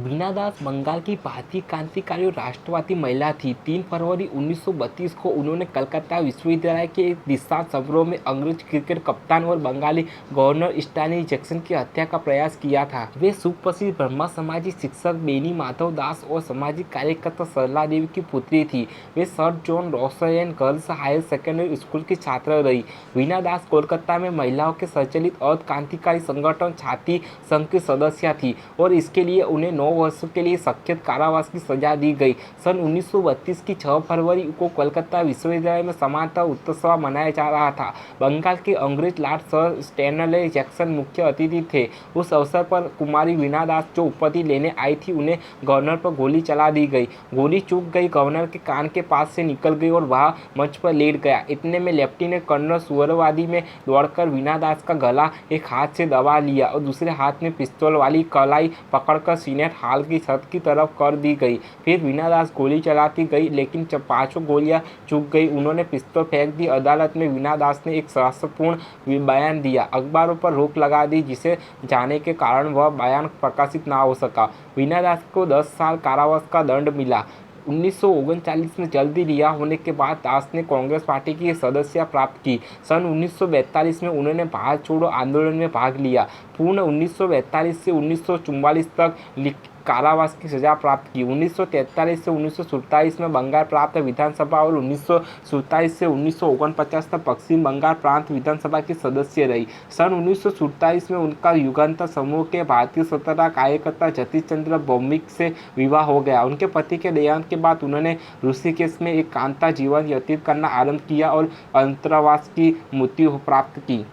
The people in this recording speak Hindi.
वीना दास बंगाल की भारतीय क्रांतिकारी और राष्ट्रवादी महिला थी। 3 फरवरी 1932 को उन्होंने कलकत्ता विश्वविद्यालय के एक दीक्षांत समारोह में अंग्रेज क्रिकेट कप्तान और बंगाली गवर्नर स्टैनली जैक्सन की हत्या का प्रयास किया था। वे सुप्रसिद्ध ब्रह्म समाजी शिक्षक बेनी माधव दास और सामाजिक कार्यकर्ता सरला देवी की पुत्री थी। वे Sir John Rosaine girls higher secondary school की छात्रा रही। वीना दास कोलकाता में महिलाओं के संचालित अर्ध क्रांतिकारी संगठन छाती संघ की सदस्य थी और इसके लिए उन्हें 9 वर्षों के लिए सख्त कारावास की सजा दी गई। सन 1932 की 6 फरवरी को कलकत्ता विश्वविद्यालय में समानता उत्सव मनाया जा रहा था। बंगाल के अंग्रेज लॉर्ड सर स्टैनली जैक्सन मुख्य अतिथि थे। उस अवसर पर कुमारी वीना दास जो उपाधि लेने आई थी, उन्हें गवर्नर पर गोली चला दी गई। गोली चूक गई, गवर्नर के कान के पास से निकल गई और वह मंच पर लेट गया। इतने में लेफ्टिनेंट कर्नल सुहरावादी में दौड़कर वीना दास का गला एक हाथ से दबा लिया और दूसरे हाथ में पिस्तौल वाली कलाई पकड़कर सीनेट हॉल की छत की तरफ कर दी गई। फिर वीना दास गोली चलाती गई, लेकिन जब 5 गोलियां चूक गई, उन्होंने पिस्तौल फेंक दी। अदालत में वीना दास ने एक रहस्यपूर्ण बयान दिया, अखबारों पर रोक लगा दी, जिसे जाने के कारण वह बयान प्रकाशित ना हो सका। वीना दास को 10 साल कारावास का दंड मिला। 1939 में जल्दी रिहा होने के बाद दास ने कांग्रेस पार्टी की सदस्यता प्राप्त की। सन 1942 में उन्होंने भारत छोड़ो आंदोलन में भाग लिया। पूर्ण 1942 से 1944 तक कारावास की सजा प्राप्त की। 1943 से 1947 में बंगाल प्रांत विधानसभा और 1947 से 1949 तक पश्चिम बंगाल प्रांत विधानसभा की सदस्य रही। सन 1947 में उनका युगांतर समूह के भारतीय स्वतंत्रता कार्यकर्ता जतीश चंद्र भौमिक से विवाह हो गया। उनके पति के देहांत के बाद उन्होंने ऋषिकेश में एकांत जीवन व्यतीत करना आरंभ किया और अंतर्वास की मृत्यु प्राप्त की।